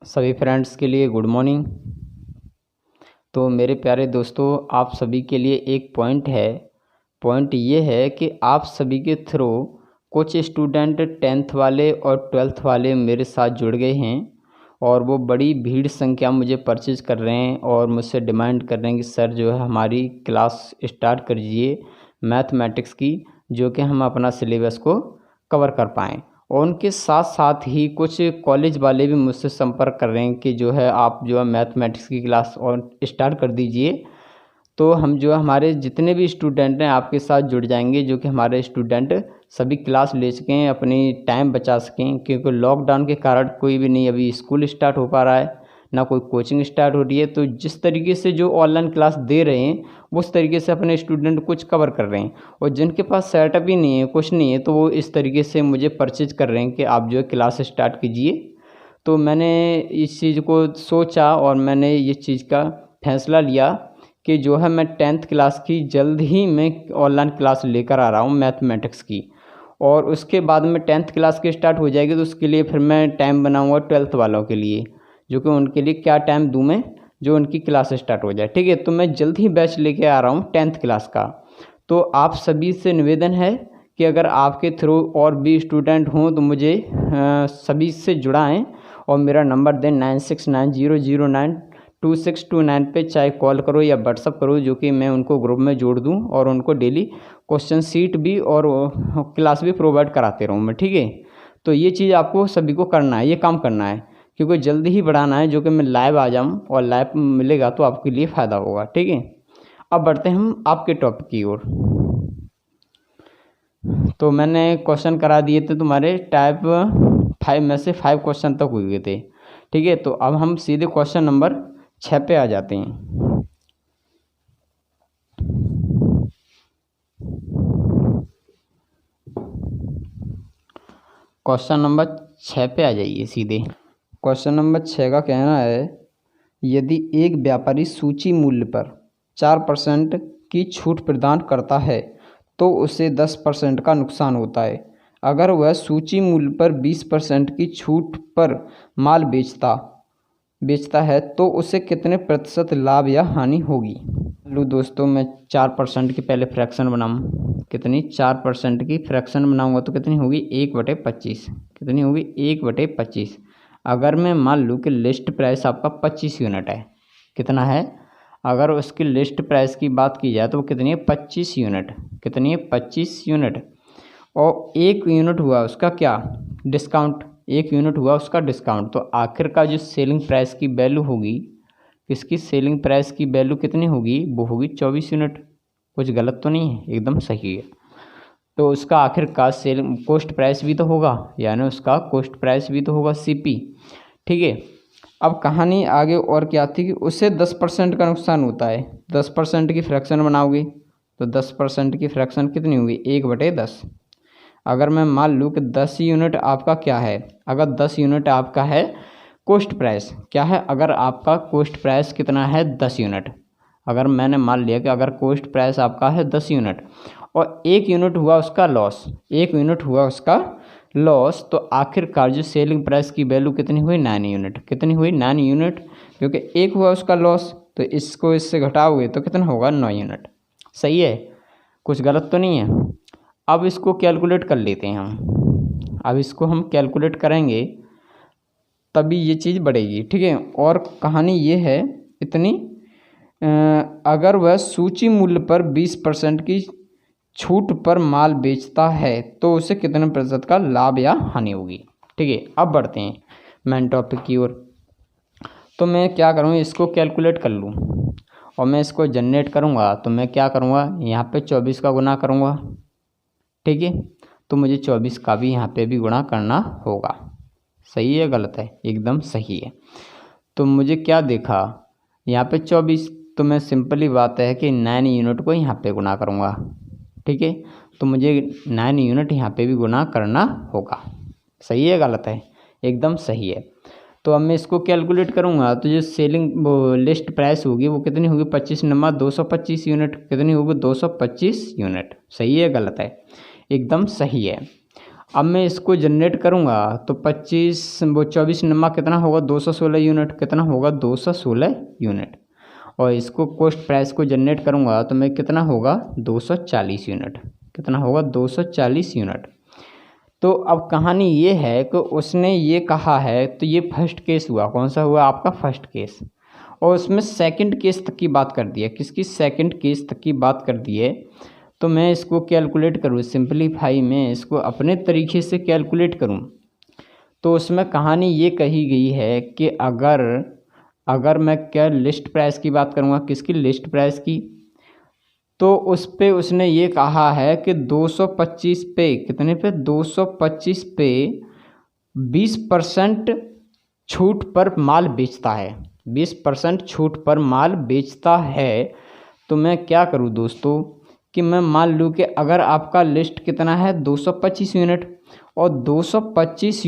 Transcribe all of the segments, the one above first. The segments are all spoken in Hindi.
सभी फ्रेंड्स के लिए गुड मॉर्निंग। तो मेरे प्यारे दोस्तों, आप सभी के लिए एक पॉइंट ये है कि आप सभी के थ्रू कुछ स्टूडेंट 10th वाले और 12th वाले मेरे साथ जुड़ गए हैं और वो बड़ी भीड़ संख्या मुझे परचेज कर रहे हैं और मुझसे डिमांड कर रहे हैं कि सर जो है हमारी क्लास स्टार्ट कर दीजिए मैथमेटिक्स की, जो कि हम अपना सिलेबस को कवर कर पाएँ। और उनके साथ साथ ही कुछ कॉलेज वाले भी मुझसे संपर्क कर रहे हैं कि जो है आप जो है मैथमेटिक्स की क्लास और स्टार्ट कर दीजिए, तो हम जो हमारे जितने भी स्टूडेंट हैं आपके साथ जुड़ जाएंगे, जो कि हमारे स्टूडेंट सभी क्लास ले सकें, अपनी टाइम बचा सकें। क्योंकि लॉकडाउन के कारण कोई भी नहीं अभी स्कूल स्टार्ट हो पा रहा है, ना कोई कोचिंग स्टार्ट हो रही है। तो जिस तरीके से जो ऑनलाइन क्लास दे रहे हैं उस तरीके से अपने स्टूडेंट कुछ कवर कर रहे हैं, और जिनके पास सेटअप ही नहीं है, कुछ नहीं है, तो वो इस तरीके से मुझे परचेज कर रहे हैं कि आप जो है क्लास स्टार्ट कीजिए। तो मैंने इस चीज़ को सोचा और मैंने इस चीज़ का फैसला लिया कि जो है मैं 10th क्लास की जल्द ही मैं ऑनलाइन क्लास लेकर आ रहा हूँ मैथमेटिक्स की। और उसके बाद में 10th क्लास की स्टार्ट हो जाएगी तो उसके लिए फिर मैं टाइम बनाऊँगा 12th वालों के लिए, जो कि उनके लिए क्या टाइम दूँ मैं, जो उनकी क्लास स्टार्ट हो जाए। ठीक है, तो मैं जल्द ही बैच लेके आ रहा हूँ 10th क्लास का। तो आप सभी से निवेदन है कि अगर आपके थ्रू और भी स्टूडेंट हों तो मुझे सभी से जुड़ाएँ और मेरा नंबर दें 9690092629 पे, चाहे कॉल करो या व्हाट्सअप करो, जो कि मैं उनको ग्रुप में जोड़ दूं और उनको डेली क्वेश्चन सीट भी और क्लास भी प्रोवाइड कराते रहूं मैं। ठीक है, तो ये चीज़ आपको सभी को करना है, ये काम करना है, क्योंकि जल्दी ही बढ़ाना है, जो कि मैं लाइव आ जाऊँ और लाइव मिलेगा तो आपके लिए फ़ायदा होगा। ठीक है, अब बढ़ते हैं हम आपके टॉपिक की ओर। तो मैंने क्वेश्चन करा दिए थे तुम्हारे टाइप 5 में से 5 क्वेश्चन तक हुए थे। ठीक है, तो अब हम सीधे क्वेश्चन नंबर 6 पे आ जाते हैं। क्वेश्चन नंबर 6 पे आ जाइए सीधे। क्वेश्चन नंबर 6 का कहना है, यदि एक व्यापारी सूची मूल्य पर 4% की छूट प्रदान करता है तो उसे 10% का नुकसान होता है। अगर वह सूची मूल्य पर 20% की छूट पर माल बेचता है तो उसे कितने प्रतिशत लाभ या हानि होगी। लो दोस्तों, मैं 4% की पहले फ्रैक्शन बनाऊँ। कितनी? 4% की फ्रैक्शन बनाऊँगा तो कितनी होगी? 1/25। कितनी होगी? 1/25। अगर मैं मान लूँ कि लिस्ट प्राइस आपका 25 यूनिट है, कितना है? अगर उसकी लिस्ट प्राइस की बात की जाए तो वो कितनी है? 25 यूनिट। कितनी है? 25 यूनिट। और 1 यूनिट हुआ उसका क्या? डिस्काउंट। 1 यूनिट हुआ उसका डिस्काउंट। तो आखिर का जो सेलिंग प्राइस की वैल्यू होगी, इसकी सेलिंग प्राइस की वैल्यू कितनी होगी? वो होगी 24 यूनिट। कुछ गलत तो नहीं है, एकदम सही है। तो उसका आखिर का सेलिंग कॉस्ट प्राइस भी तो होगा, यानी उसका कॉस्ट प्राइस भी तो होगा CP। ठीक है, अब कहानी आगे और क्या थी कि उससे 10% का नुकसान होता है। 10% की फ्रैक्शन बनाओगे तो 10% की फ्रैक्शन कितनी होगी? 1/10। अगर मैं मान लूँ कि 10 यूनिट आपका क्या है, अगर 10 यूनिट आपका है कॉस्ट प्राइस क्या है, अगर आपका कॉस्ट प्राइस कितना है? 10 यूनिट। अगर मैंने मान लिया कि अगर कॉस्ट प्राइस आपका है 10 यूनिट और 1 यूनिट हुआ उसका लॉस, 1 यूनिट हुआ उसका लॉस, तो आखिरकार जो सेलिंग प्राइस की वैल्यू कितनी हुई? 9 यूनिट। कितनी हुई? 9 यूनिट, क्योंकि 1 हुआ उसका लॉस, तो इसको इससे घटाओगे तो कितना होगा? 9 यूनिट। सही है, कुछ गलत तो नहीं है। अब इसको कैलकुलेट कर लेते हैं हम। अब इसको हम कैलकुलेट करेंगे तभी ये चीज़ बढ़ेगी। ठीक है, और कहानी ये है इतनी, अगर वह सूची मूल्य पर 20% की छूट पर माल बेचता है तो उसे कितने प्रतिशत का लाभ या हानि होगी। ठीक है, अब बढ़ते हैं मेन टॉपिक की ओर। तो मैं क्या करूँ, इसको कैलकुलेट कर लूँ और मैं इसको जनरेट करूँगा। तो मैं क्या करूँगा, यहाँ पे 24 का गुना करूँगा। ठीक है, तो मुझे 24 का भी यहाँ पे भी गुणा करना होगा। सही है गलत है? एकदम सही है। तो मुझे क्या देखा यहाँ पे 24, तो मैं सिंपली बात है कि 9 यूनिट को यहाँ पे गुना करूँगा। ठीक है, तो मुझे 9 यूनिट यहाँ पे भी गुना करना होगा। सही है गलत है? एकदम सही है। तो अब मैं इसको कैलकुलेट करूँगा तो जो सेलिंग वो लिस्ट प्राइस होगी वो कितनी होगी? 25 नंबर 225 यूनिट। कितनी होगी? 225 यूनिट। सही है गलत है? एकदम सही है। अब मैं इसको जनरेट करूँगा तो 24 नम्मा कितना होगा 216 यूनिट, कितना होगा 216 यूनिट। और इसको कॉस्ट प्राइस को जनरेट करूँगा तो मैं कितना होगा 240 यूनिट, कितना होगा 240 यूनिट। तो अब कहानी ये है कि उसने ये कहा है, तो ये फर्स्ट केस हुआ, कौन सा हुआ आपका फर्स्ट केस। और उसमें सेकंड केस तक की बात कर दी है, किसकी सेकंड केस तक की बात कर दी है। तो मैं इसको कैलकुलेट करूँ सिंपलीफाई में, इसको अपने तरीके से कैलकुलेट करूँ तो उसमें कहानी ये कही गई है कि अगर मैं क्या लिस्ट प्राइस की बात करूँगा, किसकी लिस्ट प्राइस की, तो उस पे उसने ये कहा है कि 225 पे कितने पे 225 पे 20% छूट पर माल बेचता है, 20% छूट पर माल बेचता है। तो मैं क्या करूँ दोस्तों कि मैं मान लूँ कि अगर आपका लिस्ट कितना है 225 यूनिट, और 225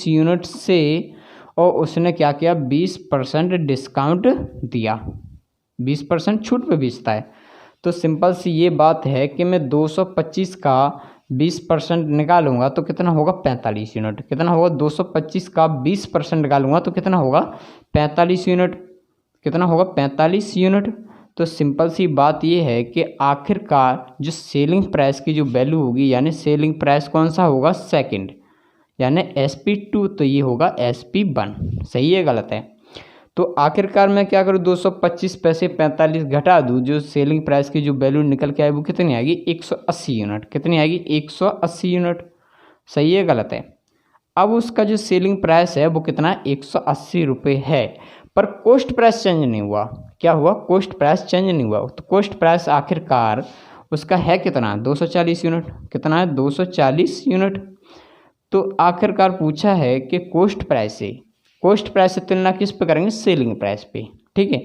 यूनिट से और उसने क्या किया 20% डिस्काउंट दिया, 20% छूट पे बेचता है। तो सिंपल सी ये बात है कि मैं 225 का 20% निकालूंगा तो कितना होगा 45 यूनिट, कितना होगा 225 का 20% निकालूंगा तो कितना होगा 45 यूनिट, कितना होगा 45 यूनिट। तो सिंपल सी बात ये है कि आखिरकार जो सेलिंग प्राइस की जो वैल्यू होगी, यानी सेलिंग प्राइस कौन सा होगा सेकंड, यानी SP2, तो ये होगा SP1। सही है गलत है। तो आखिरकार मैं क्या करूँ 225 पैसे 45 घटा दूँ, जो सेलिंग प्राइस की जो वैल्यू निकल के आए वो कितनी आएगी 180 यूनिट, कितनी आएगी 180 यूनिट। सही है गलत है। अब उसका जो सेलिंग प्राइस है वो कितना 180 रुपये है, पर कॉस्ट प्राइस चेंज नहीं हुआ। क्या हुआ कॉस्ट प्राइस चेंज नहीं हुआ। तो कॉस्ट प्राइस आखिरकार उसका है कितना 240 यूनिट, कितना है 240 यूनिट। तो आखिरकार पूछा है कि कॉस्ट प्राइस से तुलना किस पे करेंगे सेलिंग प्राइस पे, ठीक है,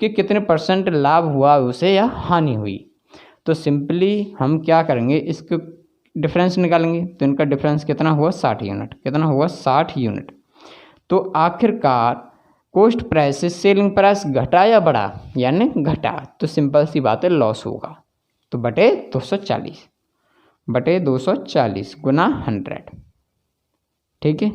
कि कितने परसेंट लाभ हुआ उसे या हानि हुई। तो सिंपली हम क्या करेंगे इसको डिफरेंस निकालेंगे, तो इनका डिफरेंस कितना हुआ 60 यूनिट, कितना हुआ 60 यूनिट। तो आखिरकार कॉस्ट प्राइस से सेलिंग प्राइस घटा या बढ़ा, यानी घटा, तो सिंपल सी बात है लॉस होगा। तो बटे 240 गुना 100, ठीक है।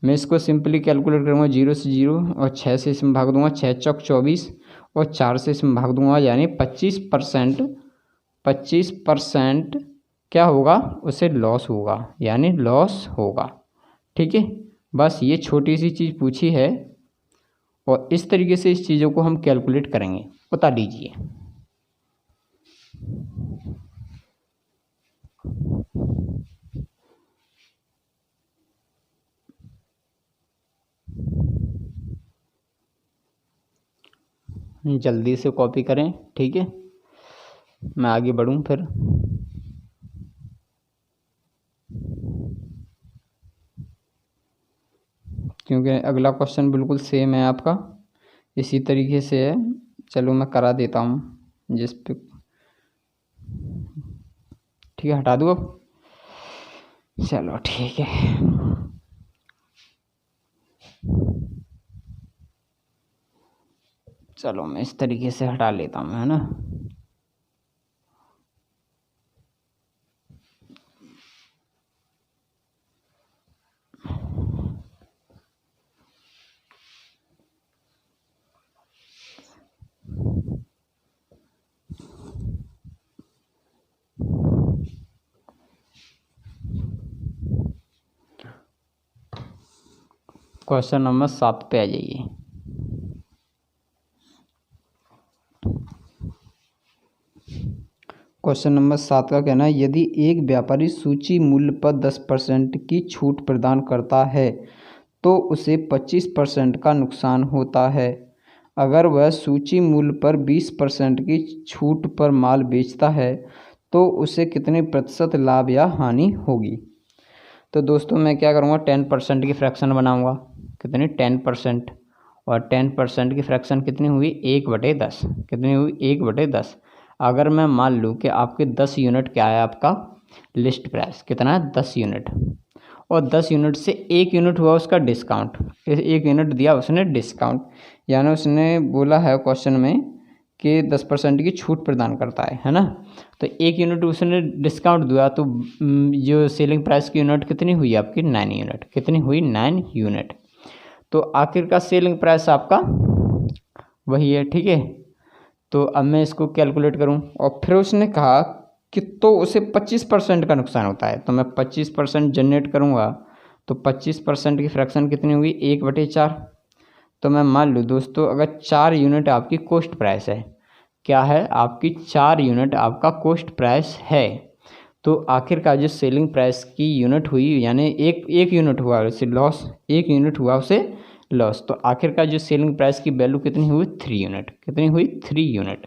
मैं इसको सिंपली कैलकुलेट करूँगा 0 से 0 और 6 से इसमें भाग दूंगा, 6 चौक 24 और 4 से इसमें भाग दूंगा, यानी 25% क्या होगा उसे लॉस होगा, यानी लॉस होगा, ठीक है। बस ये छोटी सी चीज़ पूछी है और इस तरीके से इस चीज़ों को हम कैलकुलेट करेंगे, बता दीजिए। जल्दी से कॉपी करें, ठीक है, मैं आगे बढ़ूं फिर। क्योंकि अगला क्वेश्चन बिल्कुल सेम है आपका, इसी तरीके से है। चलो मैं करा देता हूँ जिस पे, ठीक है, हटा दूँ अब। चलो ठीक है, चलो मैं इस तरीके से हटा लेता हूँ, है ना। क्वेश्चन नंबर 7 पे आ जाइए। क्वेश्चन नंबर 7 का कहना है यदि एक व्यापारी सूची मूल्य पर 10% की छूट प्रदान करता है तो उसे 25% का नुकसान होता है। अगर वह सूची मूल्य पर 20% की छूट पर माल बेचता है तो उसे कितने प्रतिशत लाभ या हानि होगी। तो दोस्तों मैं क्या करूँगा 10% की फ्रैक्शन बनाऊँगा, कितनी 10%, और 10% की फ्रैक्शन कितनी हुई 1/10, कितनी हुई 1/10। अगर मैं मान लूँ कि आपके 10 यूनिट क्या है आपका लिस्ट प्राइस कितना है 10 यूनिट, और 10 यूनिट से 1 यूनिट हुआ उसका डिस्काउंट, 1 यूनिट दिया उसने डिस्काउंट, यानी उसने बोला है क्वेश्चन में के 10% की छूट प्रदान करता है ना। तो 1 यूनिट उसने डिस्काउंट दिया तो जो सेलिंग प्राइस की यूनिट कितनी हुई आपकी 9 यूनिट। कितनी हुई 9 यूनिट। तो आखिर का सेलिंग प्राइस आपका वही है, ठीक है। तो अब मैं इसको कैलकुलेट करूं और फिर उसने कहा कि तो उसे 25% का नुकसान होता है। तो मैं 25% जनरेट करूंगा तो 25% की फ्रैक्शन कितनी हुई 1/4। तो मैं मान लूँ दोस्तों अगर 4 यूनिट आपकी कॉस्ट प्राइस है, क्या है आपकी 4 यूनिट आपका कॉस्ट प्राइस है, तो आखिर का जो सेलिंग प्राइस की यूनिट हुई यानी एक यूनिट हुआ उसे लॉस, 1 यूनिट हुआ उसे लॉस। तो आखिर का जो सेलिंग प्राइस की वैल्यू कितनी हुई 3 यूनिट। कितनी हुई 3 यूनिट।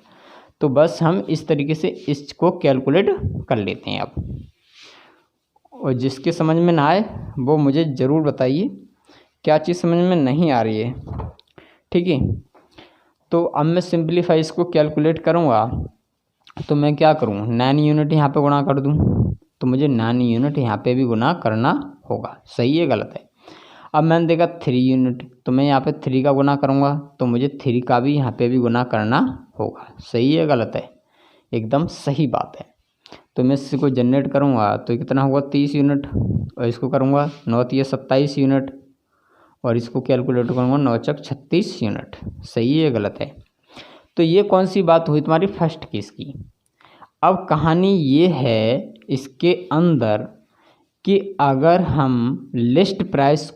तो बस हम इस तरीके से इसको कैलकुलेट कर लेते हैं अब। और जिसके समझ में ना आए वो मुझे ज़रूर बताइए क्या चीज़ समझ में नहीं आ रही है, ठीक है। तो अब मैं सिंपलीफाई इसको कैलकुलेट करूँगा तो मैं क्या करूँ 9 यूनिट यहाँ पे गुणा कर दूँ। तो मुझे 9 यूनिट यहाँ पे भी गुणा करना होगा। सही है गलत है। अब मैंने देखा 3 यूनिट तो मैं यहाँ पे 3 का गुना करूँगा तो मुझे 3 का भी यहाँ पे भी गुना करना होगा। सही है गलत है। एकदम सही बात है। तो मैं इसको जनरेट करूँगा तो कितना होगा 30 यूनिट और इसको करूँगा 9 तिया 27 यूनिट और इसको कैलकुलेट करूँगा 9 चक 36 यूनिट। सही है गलत है। तो ये कौन सी बात हुई तुम्हारी फर्स्ट केस की। अब कहानी ये है इसके अंदर कि अगर हम लिस्ट प्राइस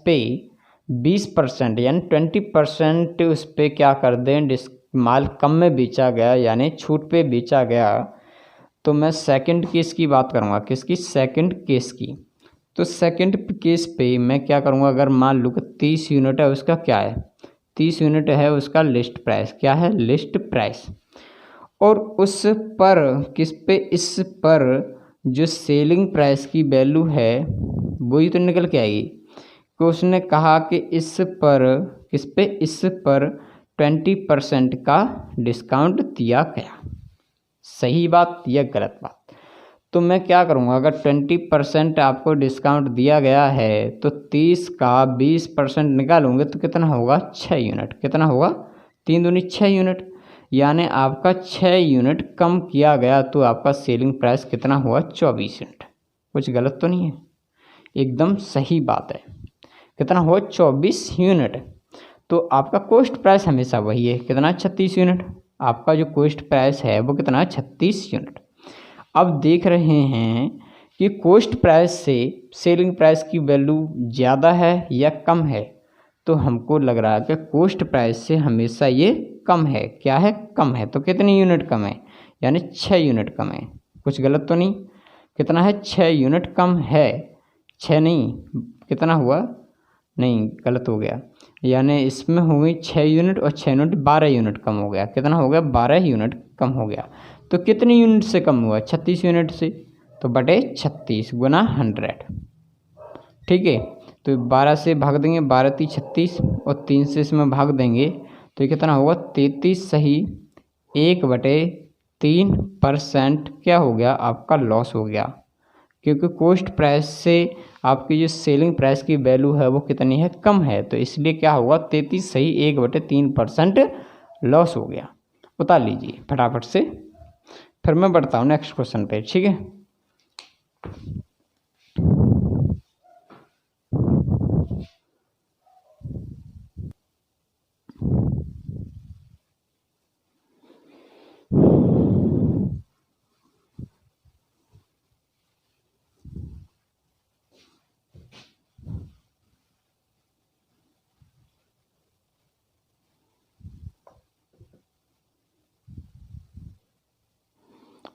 पे 20% यानी 20% उस पर क्या कर दें माल कम में बेचा गया यानी छूट पे बेचा गया। तो मैं सेकंड केस की बात करूँगा। किसकी सेकंड केस की। तो सेकंड केस पे मैं क्या करूँगा अगर मान लूँ कि 30 यूनिट है उसका क्या है 30 यूनिट है उसका लिस्ट प्राइस। क्या है लिस्ट प्राइस। और उस पर किस पे इस पर जो सेलिंग प्राइस की वैल्यू है वही तो निकल के आएगी कि उसने कहा कि इस पर किस पे इस पर 20% का डिस्काउंट दिया गया। सही बात या गलत बात। तो मैं क्या करूँगा अगर 20% आपको डिस्काउंट दिया गया है तो 30 का 20% निकालूंगे तो कितना होगा 6 यूनिट। कितना होगा 3 दूनी 6 यूनिट यानी आपका 6 यूनिट कम किया गया तो आपका सेलिंग प्राइस कितना हुआ 24 यूनिट। कुछ गलत तो नहीं है। एकदम सही बात है। कितना हुआ 24 यूनिट। तो आपका कॉस्ट प्राइस हमेशा वही है कितना 36 यूनिट। आपका जो कॉस्ट प्राइस है वो कितना 36 यूनिट। अब देख रहे हैं कि कॉस्ट प्राइस से सेलिंग प्राइस की वैल्यू ज़्यादा है या कम है। तो हमको लग रहा है कि कॉस्ट प्राइस से हमेशा ये कम है। क्या है कम है। तो कितनी यूनिट कम है यानी 6 यूनिट कम है। कुछ गलत तो नहीं। कितना है 6 यूनिट कम है। 6 नहीं कितना हुआ नहीं गलत हो गया यानी इसमें हो गई 6 यूनिट और 6 यूनिट 12 यूनिट कम हो गया। कितना हो गया 12 यूनिट कम हो गया। तो कितनी यूनिट से कम हुआ 36 यूनिट से। तो बटे 36 गुना 100। ठीक है। तो 12 से भाग देंगे 12 × 36 और 3 से इसमें भाग देंगे तो ये कितना होगा 33 सही 1/3% क्या हो गया आपका लॉस हो गया। क्योंकि कॉस्ट प्राइस से आपकी जो सेलिंग प्राइस की वैल्यू है वो कितनी है कम है। तो इसलिए क्या होगा 33 सही 1/3% लॉस हो गया। उतार लीजिए फटाफट से। फिर मैं बढ़ता हूँ नेक्स्ट क्वेश्चन पे। ठीक है।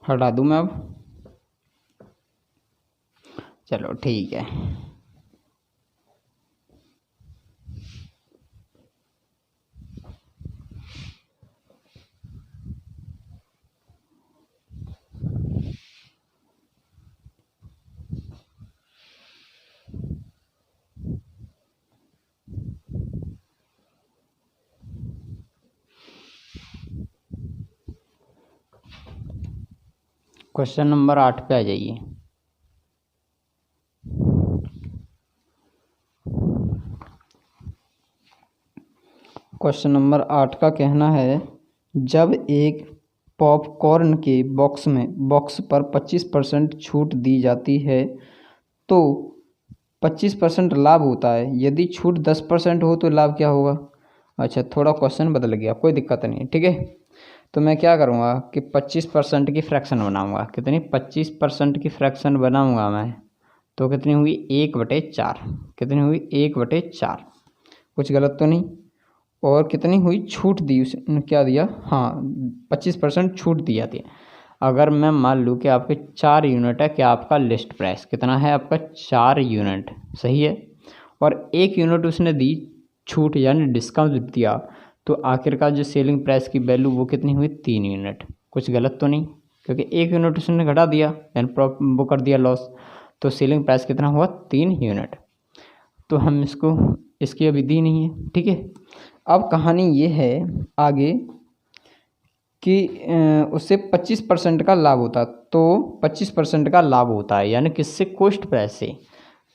हटा दूँ मैं अब। चलो ठीक है। क्वेश्चन नंबर 8 पे आ जाइए। क्वेश्चन नंबर 8 का कहना है, जब एक पॉपकॉर्न के बॉक्स पर 25% छूट दी जाती है तो 25% लाभ होता है। यदि छूट 10% हो तो लाभ क्या होगा? अच्छा, थोड़ा क्वेश्चन बदल गया, कोई दिक्कत नहीं है, ठीक है। तो मैं क्या करूँगा कि 25% की फ्रैक्शन बनाऊँगा। कितनी? 25% की फ्रैक्शन बनाऊँगा मैं, तो कितनी हुई? 1/4। कितनी हुई? 1/4। कुछ गलत तो नहीं? और कितनी हुई? छूट दी उसने, क्या दिया? हाँ, 25% छूट दी जाती है। अगर मैं मान लूँ कि आपके 4 यूनिट है, क्या आपका लिस्ट प्राइस कितना है? आपका 4 यूनिट, सही है। और 1 यूनिट उसने दी छूट यानी डिस्काउंट दिया, तो आखिरकार जो सेलिंग प्राइस की वैल्यू वो कितनी हुई? 3 यूनिट। कुछ गलत तो नहीं? क्योंकि 1 यूनिट उसने घटा दिया यानी वो कर दिया लॉस, तो सेलिंग प्राइस कितना हुआ? 3 यूनिट। तो हम इसकी अभी दी नहीं है, ठीक है। अब कहानी ये है आगे कि उससे 25% का लाभ होता, तो 25% का लाभ होता है यानी किससे? कॉस्ट प्राइस से।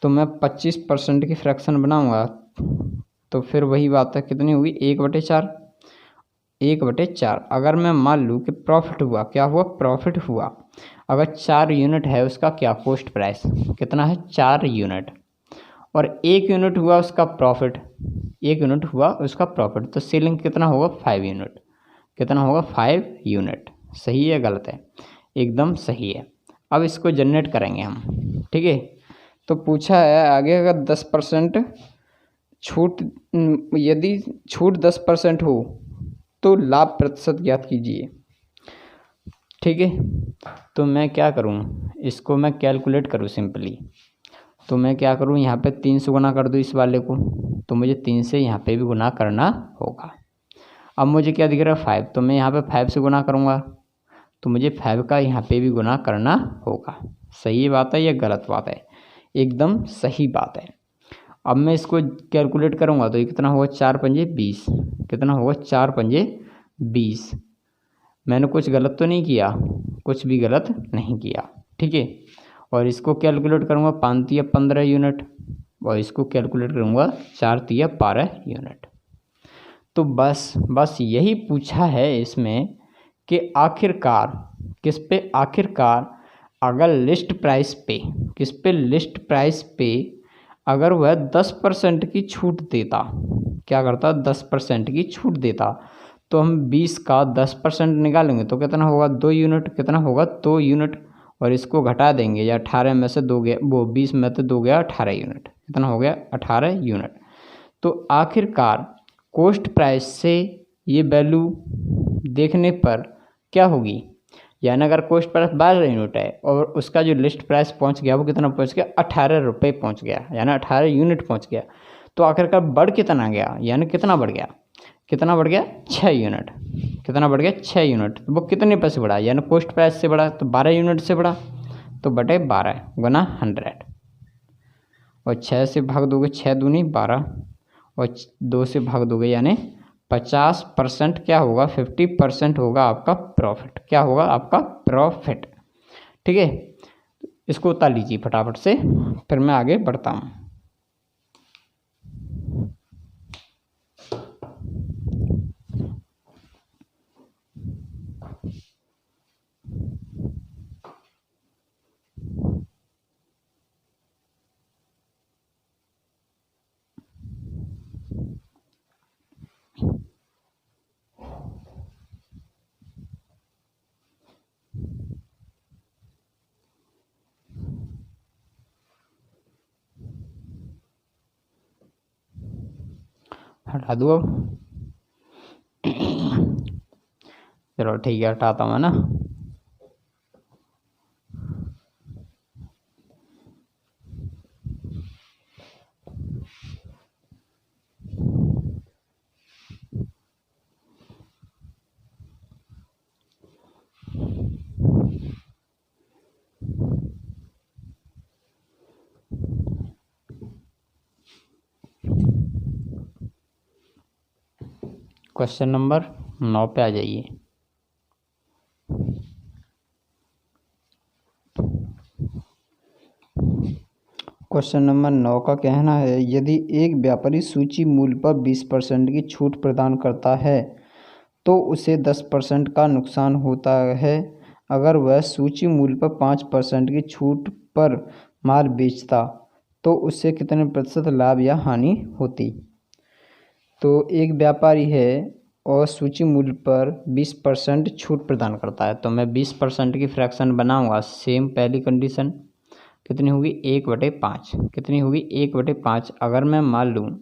तो मैं 25% की फ्रैक्शन बनाऊंगा, तो फिर वही बात है, कितनी हुई? 1/4। 1/4। अगर मैं मान लूँ कि प्रॉफिट हुआ, क्या हुआ? प्रॉफिट हुआ। अगर 4 यूनिट है उसका क्या? कॉस्ट प्राइस कितना है? 4 यूनिट। और 1 यूनिट हुआ उसका प्रॉफिट, 1 यूनिट हुआ उसका प्रॉफिट, तो सेलिंग कितना होगा? 5 यूनिट। कितना होगा? 5 यूनिट। सही है गलत है? एकदम सही है। अब इसको जनरेट करेंगे हम, ठीक है। तो पूछा है आगे, अगर 10% छूट, यदि छूट 10% हो तो लाभ प्रतिशत ज्ञात कीजिए, ठीक है। तो मैं क्या करूं, इसको मैं कैलकुलेट करूं सिंपली। तो मैं क्या करूं, यहाँ पे 3 से गुना कर दूं इस वाले को, तो मुझे 3 से यहाँ पे भी गुना करना होगा। अब मुझे क्या दिख रहा है? 5, तो मैं यहाँ पे 5 से गुना करूँगा, तो मुझे 5 का यहाँ पे भी गुना करना होगा। सही बात है या गलत बात है? एकदम सही बात है। अब मैं इसको कैलकुलेट करूँगा तो ये कितना होगा? 4 पंजे 20। कितना होगा? 4 पंजे 20। मैंने कुछ गलत तो नहीं किया? कुछ भी गलत नहीं किया, ठीक है। और इसको कैलकुलेट करूँगा 5 तिया 15 यूनिट, और इसको कैलकुलेट करूँगा 4 तिया 12 यूनिट। तो बस यही पूछा है इसमें कि आखिरकार किस पे? आखिरकार अगर लिस्ट प्राइस पे, किस पे? लिस्ट प्राइस पे अगर वह 10% की छूट देता, क्या करता? 10% की छूट देता, तो हम 20 का 10% निकालेंगे तो कितना होगा? 2 यूनिट। कितना होगा? 2 यूनिट। और इसको घटा देंगे, या 18 में से 2 गया, वो 20 में से 2 गया 18 यूनिट। कितना हो गया? 18 यूनिट। तो आखिरकार कॉस्ट प्राइस से ये वैल्यू देखने पर क्या होगी? यानी अगर कॉस्ट प्राइस 12 यूनिट है और उसका जो लिस्ट प्राइस पहुंच गया वो कितना पहुंच गया? 18 रुपये पहुंच गया, यानी 18 यूनिट पहुंच गया। तो आखिरकार बढ़ कितना गया? यानी कितना बढ़ गया? कितना बढ़ गया? 6 यूनिट। कितना बढ़ गया? 6 यूनिट। तो वो कितने पैसे बढ़ा? यानी कॉस्ट प्राइस से बढ़ा, तो 12 यूनिट से बढ़ा, तो बटे 12 गुना 100। और 6 से भाग दोगे, 6 दूनी 12, और 2 से भाग दोगे यानी 50% क्या होगा? 50% होगा आपका प्रॉफिट। क्या होगा? आपका प्रॉफिट, ठीक है। इसको उतार लीजिए फटाफट से, फिर मैं आगे बढ़ता हूँ। हटा दो अब। चलो ठीक है, हटाता हूँ, है ना। क्वेश्चन नंबर 9 पे आ जाइए। क्वेश्चन नंबर 9 का कहना है यदि एक व्यापारी सूची मूल्य पर 20% की छूट प्रदान करता है तो उसे 10% का नुकसान होता है। अगर वह सूची मूल्य पर 5% की छूट पर माल बेचता तो उससे कितने प्रतिशत लाभ या हानि होती। तो एक व्यापारी है और सूची मूल्य पर 20% छूट प्रदान करता है, तो मैं 20% की फ्रैक्शन बनाऊंगा। सेम पहली कंडीशन कितनी होगी 1/5, कितनी होगी 1/5। अगर मैं मान लूँ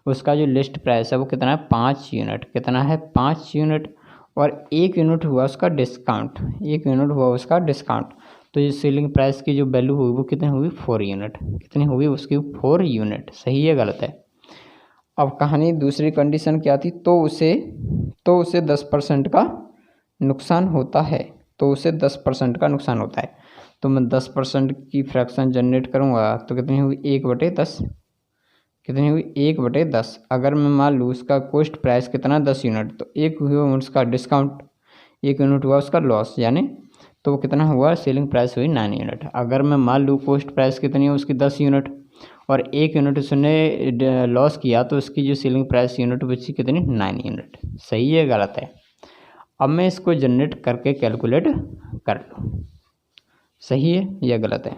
उसका जो लिस्ट प्राइस है वो कितना है 5 यूनिट, कितना है 5 यूनिट, और 1 यूनिट हुआ उसका डिस्काउंट, 1 यूनिट हुआ उसका डिस्काउंट, तो ये सेलिंग प्राइस की जो वैल्यू होगी वो कितनी होगी 4 यूनिट, कितनी होगी उसकी 4 यूनिट। सही है गलत है। अब कहानी दूसरी कंडीशन क्या थी, तो उसे 10% का नुकसान होता है, तो उसे 10% का नुकसान होता है। तो मैं 10% की फ्रैक्शन जनरेट करूँगा तो कितनी हुई 1/10, कितनी हुई 1/10। अगर मैं मान लूँ उसका कॉस्ट प्राइस कितना 10 यूनिट, तो 1 हुआ उसका डिस्काउंट, 1 यूनिट हुआ उसका लॉस, यानी तो वो कितना हुआ सेलिंग प्राइस हुई 9 यूनिट। अगर मैं मान लूँ कॉस्ट प्राइस कितनी है उसकी 10 यूनिट और 1 यूनिट उसने लॉस किया, तो उसकी जो सेलिंग प्राइस यूनिट बची कितनी 9 यूनिट। सही है गलत है। अब मैं इसको जनरेट करके कैलकुलेट कर लूँ, सही है या गलत है।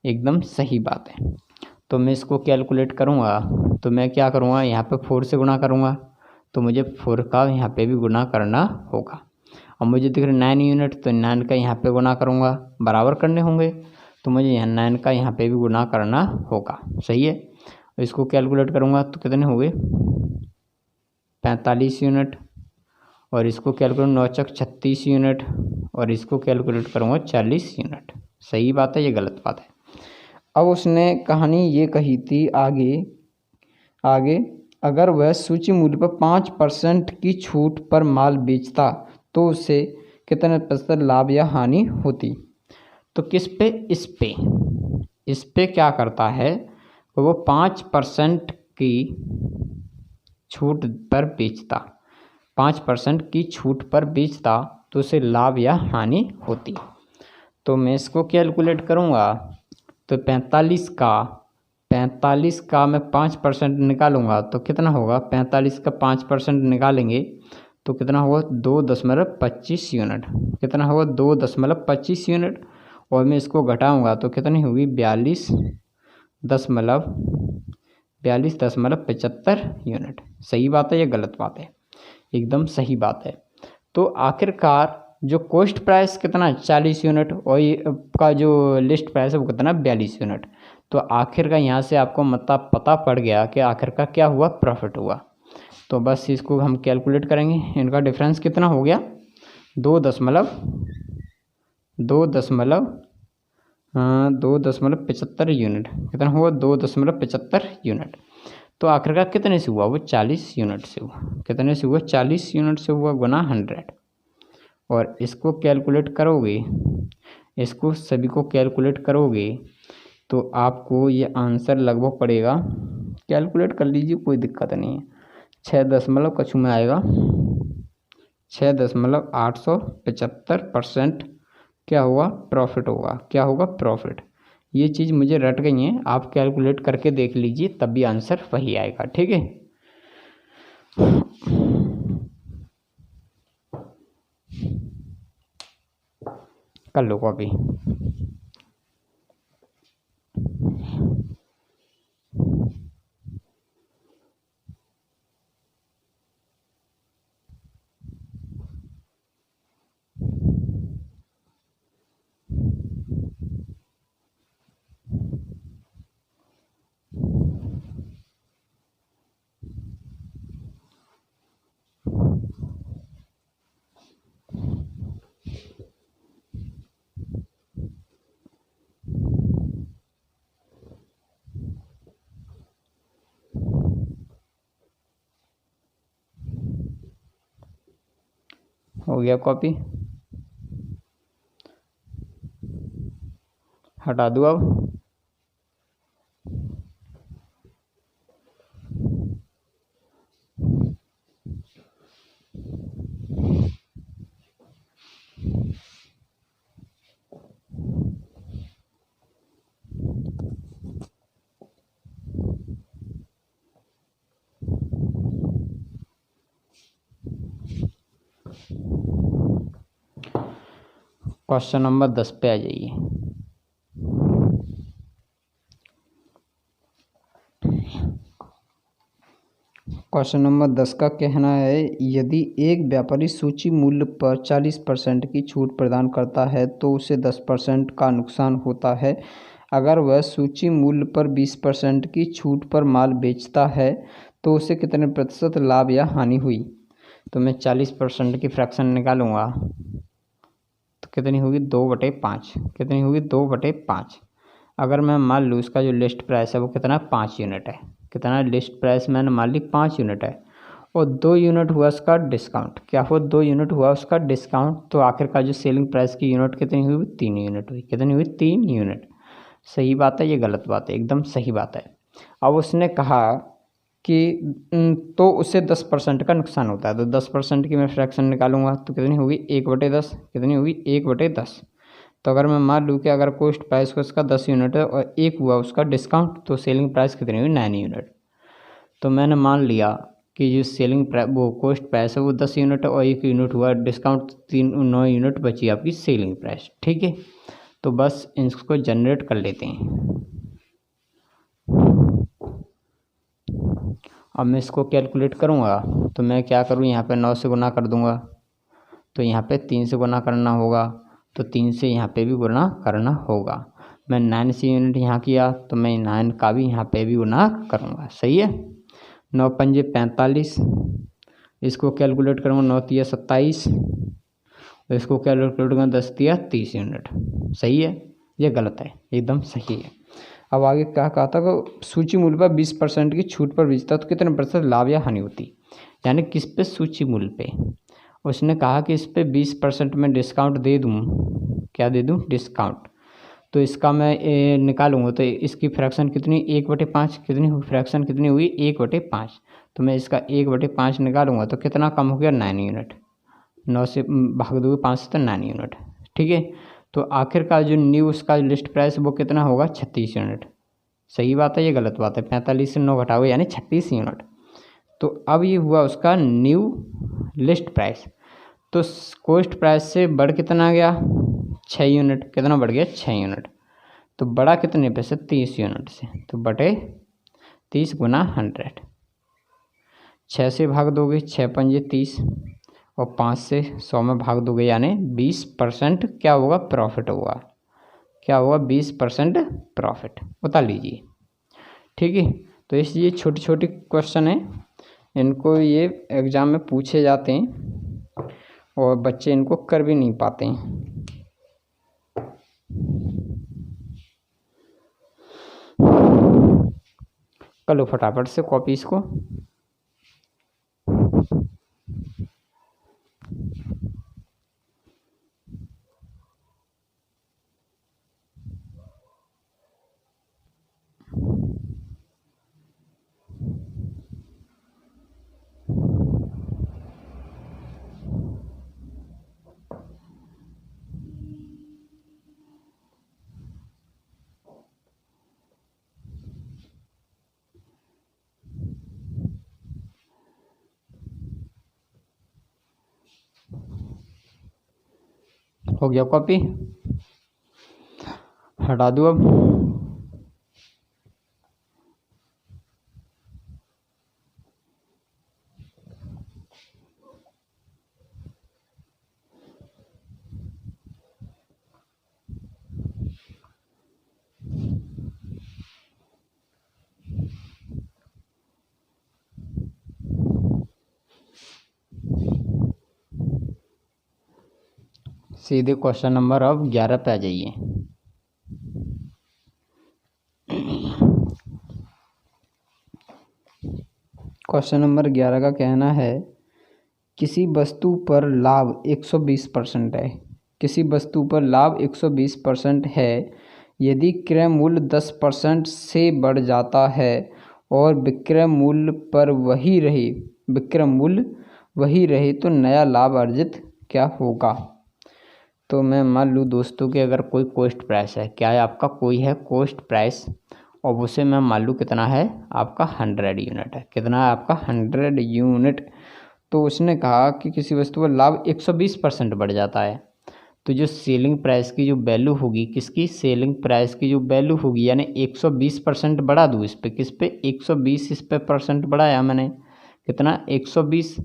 एकदम सही बात है। तो मैं इसको कैलकुलेट करूँगा, तो मैं क्या करूँगा यहाँ पे 4 से गुणा करूँगा, तो मुझे 4 का यहाँ पे भी गुणा करना होगा। अब मुझे दिख रहा है 9 यूनिट, तो 9 का यहाँ पे गुणा करूँगा, बराबर करने होंगे, तो मुझे यहाँ 9 का यहाँ पे भी गुणा करना होगा। सही है। इसको कैलकुलेट करूँगा तो कितने हो गए 45 यूनिट, और इसको कैलकुलेट 9 चक 36 यूनिट, और इसको कैलकुलेट करूँगा 40 यूनिट। सही बात है ये गलत बात है। अब उसने कहानी ये कही थी आगे अगर वह सूची मूल्य पर 5% की छूट पर माल बेचता तो उसे कितने प्रतिशत लाभ या हानि होती। तो किस पे, इस पे क्या करता है वो 5% की छूट पर बेचता, 5% की छूट पर बेचता तो उसे लाभ या हानि होती। तो मैं इसको कैलकुलेट करूँगा, तो 45 का मैं 5% निकालूंगा तो कितना होगा, 45 का 5% निकालेंगे तो कितना होगा 2.25 यूनिट, कितना होगा 2.25 यूनिट, और मैं इसको घटाऊंगा तो कितनी होगी 42.75 यूनिट। सही बात है या गलत बात है। एकदम सही बात है। तो आखिरकार जो कॉस्ट प्राइस कितना 40 यूनिट और ये का जो लिस्ट प्राइस है वो कितना 42 यूनिट। तो आखिर का यहाँ से आपको मतलब पता पड़ गया कि आखिर का क्या हुआ, प्रॉफिट हुआ। तो बस इसको हम कैलकुलेट करेंगे, इनका डिफरेंस कितना हो गया 2.75 यूनिट, कितना हुआ 2.75 यूनिट। तो आखिरकार कितने से हुआ वो 40 यूनिट से हुआ, कितने से हुआ 40 यूनिट से हुआ गुना 100। और इसको कैलकुलेट करोगे, इसको सभी को कैलकुलेट करोगे तो आपको ये आंसर लगभग पड़ेगा, कैलकुलेट कर लीजिए कोई दिक्कत नहीं है, 6 कछु में आएगा 6.875% क्या हुआ प्रॉफिट होगा, क्या होगा प्रॉफिट। ये चीज़ मुझे रट गई है, आप कैलकुलेट करके देख लीजिए तब भी आंसर वही आएगा। ठीक है। कर लो कॉपी। हो गया कॉपी, हटा दूँ अब। क्वेश्चन नंबर 10 पे आ जाइए। क्वेश्चन नंबर 10 का कहना है यदि एक व्यापारी सूची मूल्य पर 40% की छूट प्रदान करता है तो उसे 10% का नुकसान होता है। अगर वह सूची मूल्य पर 20% की छूट पर माल बेचता है तो उसे कितने प्रतिशत लाभ या हानि हुई। तो मैं 40% की फ्रैक्शन निकालूंगा तो कितनी होगी 2/5। कितनी होगी 2/5। अगर मैं मान लूँ इसका जो लिस्ट प्राइस है वो कितना 5 यूनिट है। कितना लिस्ट प्राइस मैंने मान ली 5 यूनिट है और 2 यूनिट हुआ उसका डिस्काउंट। क्या हुआ 2 यूनिट हुआ उसका डिस्काउंट। तो आखिरकार जो सेलिंग प्राइस की यूनिट कितनी हुई 3 यूनिट हुई। कितनी हुई 3 यूनिट। सही बात है ये गलत बात है। एकदम सही बात है। अब उसने कहा कि तो उससे 10% का नुकसान होता है। तो 10% की मैं फ्रैक्शन निकालूंगा तो कितनी होगी 1/10। कितनी होगी 1/10। तो अगर मैं मान लूँ कि अगर कॉस्ट प्राइस उसका 10 यूनिट है और 1 हुआ उसका डिस्काउंट तो सेलिंग प्राइस कितनी हुई 9 यूनिट। तो मैंने मान लिया कि जो सेलिंग प्राइस वो कॉस्ट प्राइस है वो 10 यूनिट है और 1 यूनिट हुआ डिस्काउंट 9 यूनिट बची आपकी सेलिंग प्राइस। ठीक है तो बस इसको जनरेट कर लेते हैं। अब मैं इसको कैलकुलेट करूँगा तो मैं क्या करूँ यहाँ पे 9 से गुना कर दूँगा तो यहाँ पे 3 से गुना करना होगा तो 3 से यहाँ पे भी गुना करना होगा। मैं 9 से यूनिट यहाँ किया तो मैं 9 का भी यहाँ पे भी गुना करूँगा। सही है। 9 पंजे 45। इसको कैलकुलेट करूँगा 9 तिया 27। इसको कैलकुलेट करूँगा 10 तिया 30 यूनिट। सही है ये गलत है एकदम सही है। अब आगे क्या कहा था कि सूची मूल्य पर 20% की छूट पर बेचता तो कितने प्रतिशत लाभ या हानि होती। यानी किस पे सूची मूल्य पे। उसने कहा कि इस पे 20% में डिस्काउंट दे दूँ। क्या दे दूँ डिस्काउंट। तो इसका मैं निकालूंगा तो इसकी फ्रैक्शन कितनी 1/5। कितनी हुई फ्रैक्शन कितनी हुई 1/5। तो मैं इसका 1/5 निकालूंगा तो कितना कम हो गया 9 यूनिट। 9 से भाग दोगे 5 से तो 9 यूनिट। ठीक है तो आखिरकार जो न्यू उसका लिस्ट प्राइस वो कितना होगा 36 यूनिट। सही बात है ये गलत बात है। 45 से 9 घटाओगे यानी 36 यूनिट। तो अब ये हुआ उसका न्यू लिस्ट प्राइस। तो कॉस्ट प्राइस से बढ़ कितना गया 6 यूनिट। कितना बढ़ गया 6 यूनिट। तो बड़ा कितने पे से 30 यूनिट से। तो बटे 30 गुना 100। 6 से भाग दोगे 6 पंजे 30 और 5 से 100 में भाग दोगे यानी 20% क्या होगा प्रॉफिट होगा। क्या होगा 20% प्रॉफिट बता लीजिए। ठीक है तो इसलिए छोटी छोटी क्वेश्चन है इनको ये एग्ज़ाम में पूछे जाते हैं और बच्चे इनको कर भी नहीं पाते हैं। कर लो फटाफट से कॉपी इसको। हो गया कॉपी हटा दो अब। सीधे क्वेश्चन नंबर अब 11 पे आ जाइए। क्वेश्चन नंबर 11 का कहना है किसी वस्तु पर लाभ 120% है। किसी वस्तु पर लाभ 120% है यदि क्रय मूल्य 10% से बढ़ जाता है और विक्रय मूल्य पर वही रहे विक्रय मूल्य वही रहे तो नया लाभ अर्जित क्या होगा। तो मैं मान लूँ दोस्तों कि अगर कोई कॉस्ट प्राइस है। क्या है आपका कोई है कॉस्ट प्राइस और उसे मैं मान लूँ कितना है आपका 100 यूनिट है। कितना है आपका 100 यूनिट। तो उसने कहा कि किसी वस्तु पर लाभ 120% बढ़ जाता है तो जो सेलिंग प्राइस की जो वैल्यू होगी, किसकी, सेलिंग प्राइस की जो वैल्यू होगी, यानी 120% बढ़ा दूँ इस पे, किस पे, 120 इस पे परसेंट बढ़ाया मैंने, कितना, 120।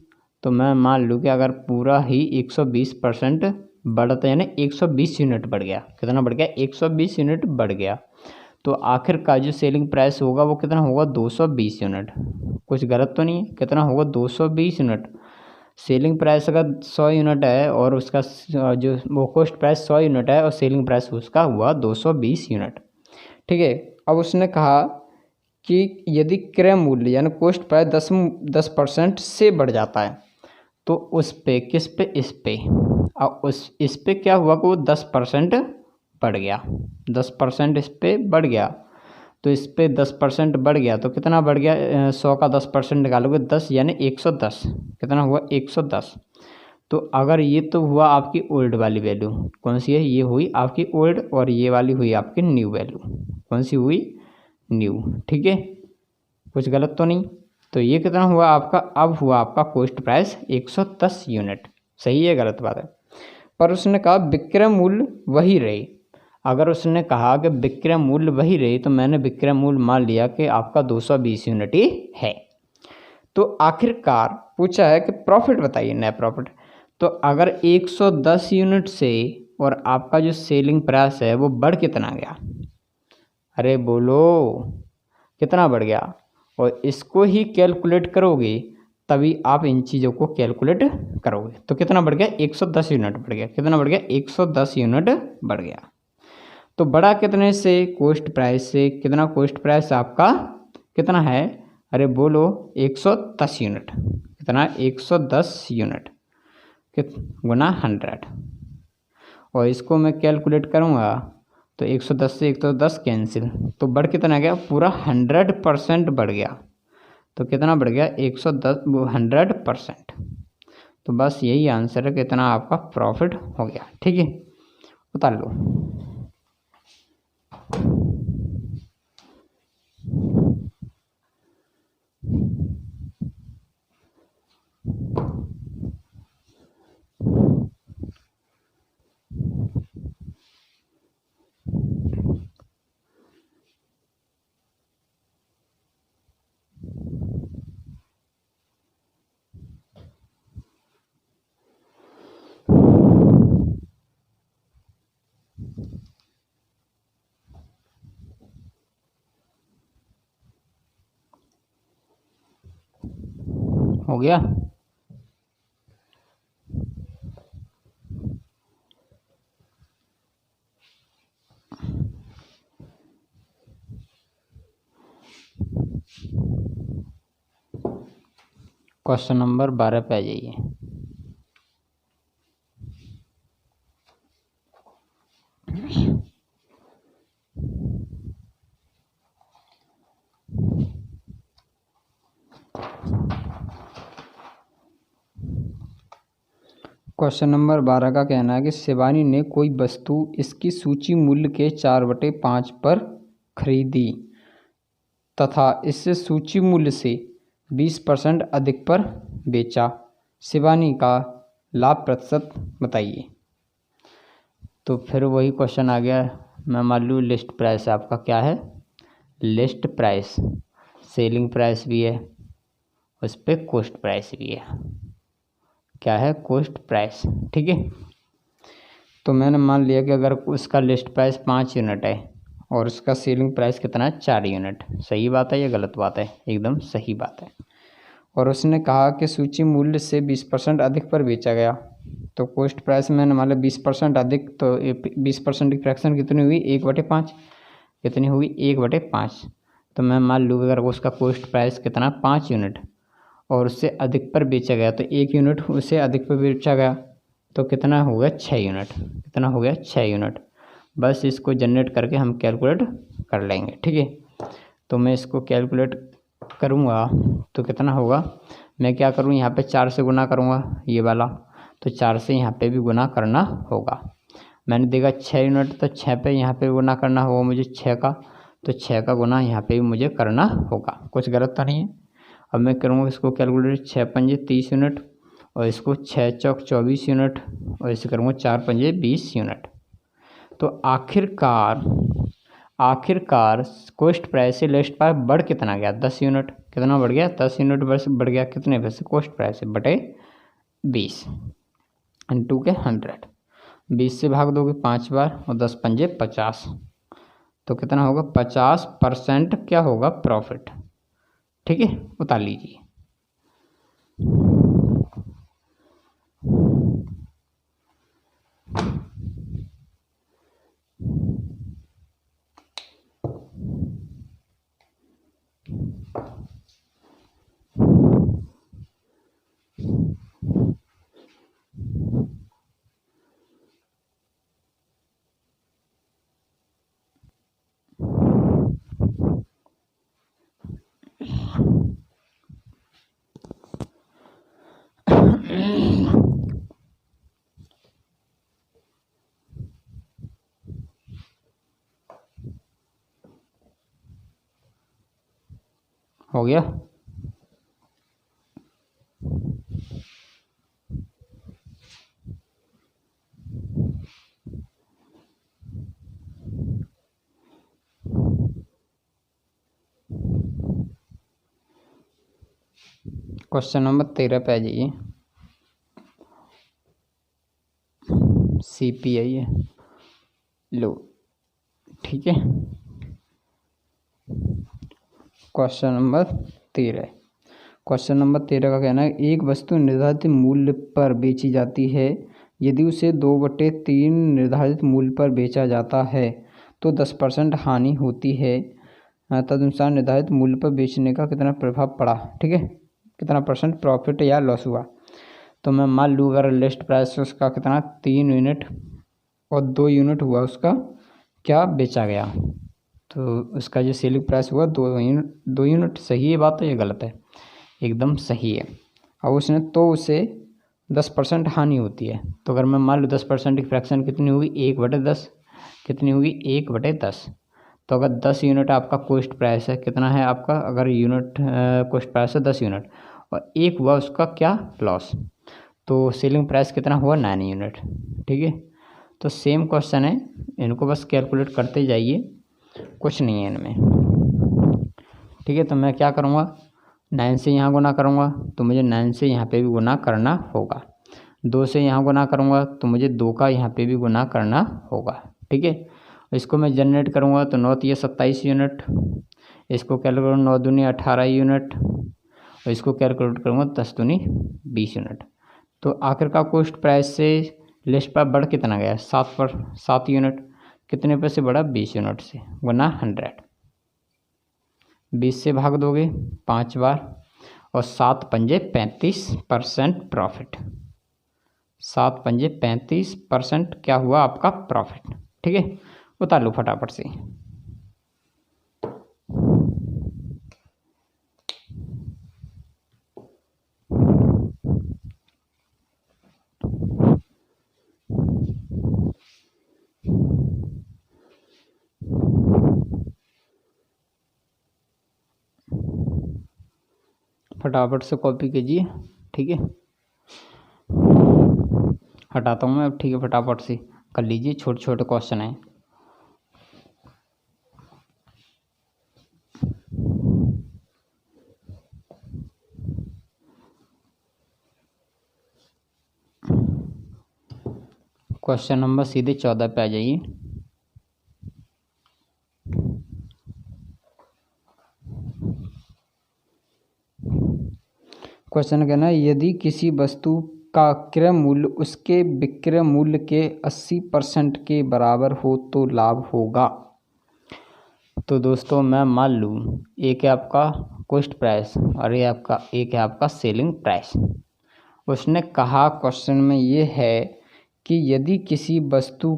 तो मैं मान लूँ कि अगर पूरा ही 120% बढ़ता, यानी 120 यूनिट बढ़ गया, कितना बढ़ गया, 120 यूनिट बढ़ गया, तो आखिर का जो सेलिंग प्राइस होगा वो कितना होगा, 220 यूनिट। कुछ गलत तो नहीं है, कितना होगा, 220 यूनिट। सेलिंग प्राइस अगर 100 यूनिट है और उसका जो वो कॉस्ट प्राइस 100 यूनिट है और सेलिंग प्राइस उसका हुआ 220 यूनिट। ठीक है। अब उसने कहा कि यदि क्रय मूल्य यानी कॉस्ट प्राइस 10% से बढ़ जाता है तो उस पे, किस पे, इस पे, और इस पे क्या हुआ कि वो 10% बढ़ गया, 10% इस पे बढ़ गया, तो इस पे 10% बढ़ गया तो कितना बढ़ गया, 100 का 10% निकालोगे 10, यानी 110, कितना हुआ, 110। तो अगर ये तो हुआ आपकी ओल्ड वाली वैल्यू, कौन सी है, ये हुई आपकी ओल्ड, और ये वाली हुई आपकी न्यू वैल्यू, कौन सी हुई, न्यू। ठीक है, कुछ गलत तो नहीं। तो ये कितना हुआ आपका, अब हुआ आपका कॉस्ट प्राइस 110 यूनिट। सही है, गलत बात है। पर उसने कहा विक्रय मूल्य वही रहे। अगर उसने कहा कि विक्रय मूल्य वही रहे तो मैंने विक्रय मूल्य मान लिया कि आपका 220 यूनिट ही है। तो आखिरकार पूछा है कि प्रॉफिट बताइए, नेट प्रॉफिट। तो अगर 110 यूनिट से और आपका जो सेलिंग प्राइस है वो बढ़ कितना गया, अरे बोलो, कितना बढ़ गया, और इसको ही कैलकुलेट करोगे तभी आप इन चीज़ों को कैलकुलेट करोगे। तो कितना बढ़ गया, 110 यूनिट बढ़ गया, कितना बढ़ गया, 110 यूनिट बढ़ गया। तो बड़ा कितने से, कॉस्ट प्राइस से, कितना कॉस्ट प्राइस आपका कितना है, अरे बोलो 110 यूनिट, कितना, 110 यूनिट गुना 100, और इसको मैं कैलकुलेट करूँगा तो 110 से 110 कैंसिल, तो बढ़ कितना गया, पूरा 100% बढ़ गया। तो कितना बढ़ गया, 110, 100%। तो बस यही आंसर है, कितना आपका प्रॉफिट हो गया। ठीक है, उतार लो। हो गया। क्वेश्चन नंबर 12 पे आ जाइए। क्वेश्चन नंबर 12 का कहना है कि शिवानी ने कोई वस्तु इसकी सूची मूल्य के 4/5 पर खरीदी तथा इससे सूची मूल्य से 20% अधिक पर बेचा। शिवानी का लाभ प्रतिशत बताइए। तो फिर वही क्वेश्चन आ गया। मैं मान लूँ लिस्ट प्राइस आपका क्या है, लिस्ट प्राइस, सेलिंग प्राइस भी है, उस पर कॉस्ट प्राइस भी है, क्या है, कॉस्ट प्राइस। ठीक है, तो मैंने मान लिया कि अगर उसका लिस्ट प्राइस 5 यूनिट है और उसका सेलिंग प्राइस कितना है, 4 यूनिट। सही बात है या गलत बात है, एकदम सही बात है। और उसने कहा कि सूची मूल्य से 20% अधिक पर बेचा गया, तो कॉस्ट प्राइस मैंने मान लिया 20% अधिक, तो 20% की फ्रैक्शन कितनी हुई, 1/5, कितनी हुई, 1/5। तो मैं मान लूँ अगर उसका कॉस्ट प्राइस कितना, 5 यूनिट, और उससे अधिक पर बेचा गया, तो 1 यूनिट उससे अधिक पर बेचा गया, तो कितना हो गया, 6 यूनिट, कितना हो गया, 6 यूनिट। बस इसको जनरेट करके हम कैलकुलेट कर लेंगे। ठीक है, तो मैं इसको कैलकुलेट करूँगा तो कितना होगा, मैं क्या करूँ, यहाँ पे 4 से गुना करूँगा ये वाला, तो 4 से यहाँ पे भी गुना करना होगा। मैंने देखा 6 यूनिट, तो 6 पे यहाँ पे गुना करना होगा मुझे 6 का, तो 6 का गुना यहाँ पे भी मुझे करना होगा। कुछ गलत तो नहीं है। अब मैं करूँगा इसको कैलकुलेट, 6 पंजे 30 यूनिट, और इसको 6 चौक 24 यूनिट और इसे करूँगा 4 पंजे 20 यूनिट। तो आखिरकार कोस्ट प्राइस से लिस्ट प्राइस बढ़ कितना गया? 10 यूनिट। कितना बढ़ गया? 10 यूनिट बढ़ गया कितने पे से? कोस्ट प्राइस से बटे 20 इंटू के 100। 20 से भाग दोगे 5 बार और 10 पंजे 50, तो कितना होगा? 50% क्या होगा? प्रॉफिट। ठीक है, उतार लीजिए। हो गया? क्वेश्चन नंबर 13 पे आ जाइए। CPI है, लो। ठीक है, क्वेश्चन नंबर 13। क्वेश्चन नंबर 13 का कहना है एक वस्तु निर्धारित मूल्य पर बेची जाती है। यदि उसे 2/3 निर्धारित मूल्य पर बेचा जाता है तो 10% हानि होती है। तदनुसार निर्धारित मूल्य पर बेचने का कितना प्रभाव पड़ा? ठीक है, कितना % प्रॉफिट या लॉस हुआ? तो मैं मान लूँ अगर लिस्ट प्राइस उसका कितना 3 यूनिट और 2 यूनिट हुआ, उसका क्या बेचा गया, तो उसका जो सेलिंग प्राइस हुआ 2 यूनिट। सही है बात है, ये गलत है? एकदम सही है। और उसने तो उसे 10% हानि होती है। तो अगर मैं मान लूँ 10% की फ्रैक्शन कितनी होगी? 1/10। कितनी होगी? 1/10। तो अगर 10 यूनिट आपका कोस्ट प्राइस है, कितना है आपका? अगर यूनिट कोस्ट प्राइस है 10 यूनिट और 1 हुआ उसका क्या? लॉस। तो सेलिंग प्राइस कितना हुआ? 9 यूनिट। ठीक है, तो सेम क्वेश्चन है, इनको बस कैलकुलेट करते जाइए, कुछ नहीं है इनमें। ठीक है, तो मैं क्या करूँगा? 9 से यहाँ गुना करूँगा तो मुझे 9 से यहाँ पे भी गुना करना होगा। 2 से यहाँ गुना करूँगा तो मुझे 2 का यहाँ पे भी गुना करना होगा। ठीक है, इसको मैं जनरेट करूँगा तो 9 ये 27 यूनिट, इसको कैलकुलेट 9 दूनी 18 यूनिट और इसको कैलकुलेट करूँगा 10 दूनी 20 यूनिट। तो आखिरकार कोस्ट प्राइस से लिस्ट पर बढ़ कितना गया? 7 यूनिट। कितने पे से बढ़ा? 20 यूनिट से, गुना 100। 20 से भाग दोगे 5 बार और 7 पंजे 35% प्रॉफिट। 7 पंजे 35% क्या हुआ आपका? प्रॉफिट। ठीक है, उतार लो फटाफट से। फटाफट से कॉपी कीजिए। ठीक है, हटाता हूँ मैं अब। ठीक है, फटाफट से कर लीजिए, छोटे छोटे क्वेश्चन हैं। क्वेश्चन नंबर सीधे 14 पे आ जाइए। क्वेश्चन कहना है यदि किसी वस्तु का क्रय मूल्य उसके विक्रय मूल्य के 80% के बराबर हो तो लाभ होगा। तो दोस्तों मैं मान लूँ एक है आपका कोस्ट प्राइस और ये आपका एक है आपका सेलिंग प्राइस। उसने कहा क्वेश्चन में ये है कि यदि किसी वस्तु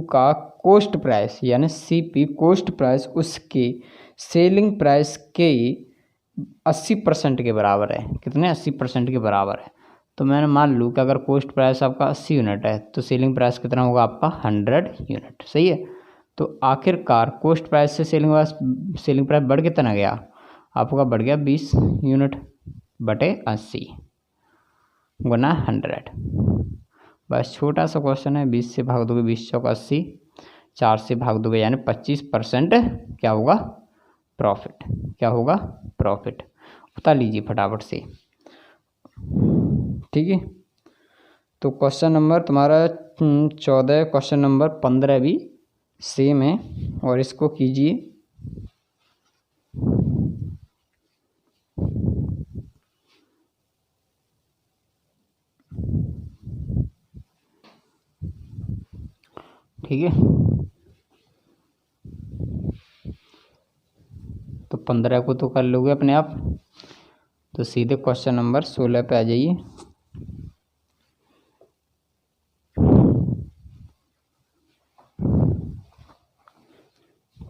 का कोस्ट प्राइस यानी CP कोस्ट प्राइस उसके सेलिंग प्राइस के 80% के बराबर है। कितने? 80% के बराबर है। तो मैंने मान लूँ कि अगर कोस्ट प्राइस आपका 80 यूनिट है तो सेलिंग प्राइस कितना होगा आपका? 100 यूनिट। सही है, तो आखिरकार कोस्ट प्राइस से सेलिंग प्राइस बढ़ कितना गया आपका? बढ़ गया 20 यूनिट बटे 80। गुना 100। बस छोटा सा क्वेश्चन है। 20 से भाग दोगे 20 चौक 80, 4 से भाग दोगे यानी 25% क्या होगा प्रॉफिट। क्या होगा प्रॉफिट। बता लीजिए फटाफट से। ठीक है, तो क्वेश्चन नंबर तुम्हारा 14, क्वेश्चन नंबर 15 भी सेम है और इसको कीजिए। ठीक है, तो 15 को तो कर लोगे अपने आप, तो सीधे क्वेश्चन नंबर 16 पे आ जाइए।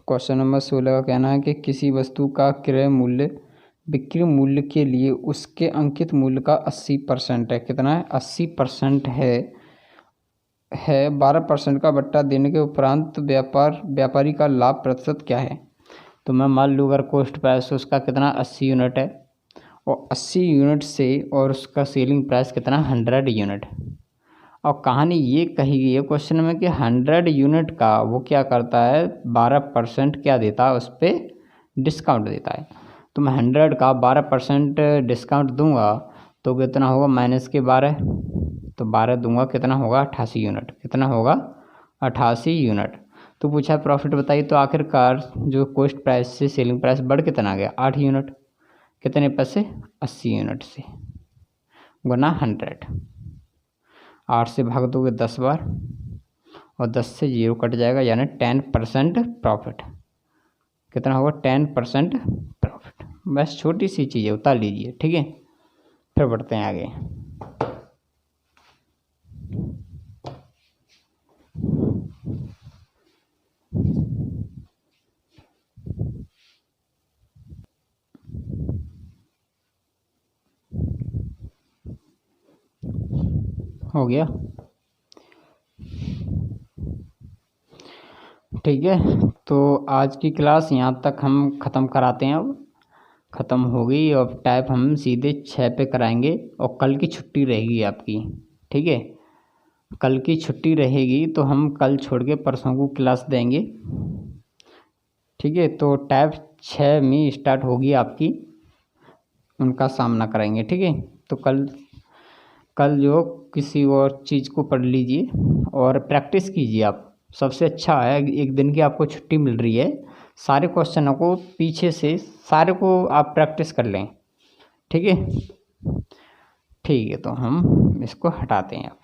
क्वेश्चन नंबर 16 का कहना है कि किसी वस्तु का क्रय मूल्य बिक्री मूल्य के लिए उसके अंकित मूल्य का 80% है। कितना है 80% है 12% का बट्टा देने के उपरांत व्यापारी का लाभ प्रतिशत क्या है। तो मैं मान लूँ अगर कॉस्ट प्राइस उसका कितना 80 यूनिट है और 80 यूनिट से और उसका सेलिंग प्राइस कितना 100 यूनिट। और कहानी ये कही गई है क्वेश्चन में कि 100 यूनिट का वो क्या करता है 12% क्या देता है उस पर डिस्काउंट देता है। तो मैं 100 का 12% डिस्काउंट दूंगा तो कितना होगा -12, तो 12 दूंगा कितना होगा 88 यूनिट। कितना होगा 88 यूनिट। तो पूछा प्रॉफिट बताइए, तो आखिरकार जो कॉस्ट प्राइस से सेलिंग प्राइस बढ़ कितना गया 8 यूनिट। कितने पैसे 80 यूनिट से गुना 100। 8 से भाग दोगे 10 बार और 10 से 0 कट जाएगा यानी 10% प्रॉफिट। कितना होगा 10% प्रॉफिट। बस छोटी सी चीज़ है, उतार लीजिए। ठीक है, फिर बढ़ते हैं आगे। हो गया। ठीक है, तो आज की क्लास यहाँ तक हम ख़त्म कराते हैं। अब ख़त्म हो गई और टाइप हम सीधे 6 पे कराएंगे और कल की छुट्टी रहेगी आपकी। ठीक है, कल की छुट्टी रहेगी तो हम कल छोड़ के परसों को क्लास देंगे। ठीक है, तो टाइप 6 में स्टार्ट होगी आपकी, उनका सामना कराएंगे। ठीक है, तो कल जो किसी और चीज़ को पढ़ लीजिए और प्रैक्टिस कीजिए। आप सबसे अच्छा है एक दिन की आपको छुट्टी मिल रही है, सारे क्वेश्चनों को पीछे से सारे को आप प्रैक्टिस कर लें। ठीक है, ठीक है, तो हम इसको हटाते हैं अब।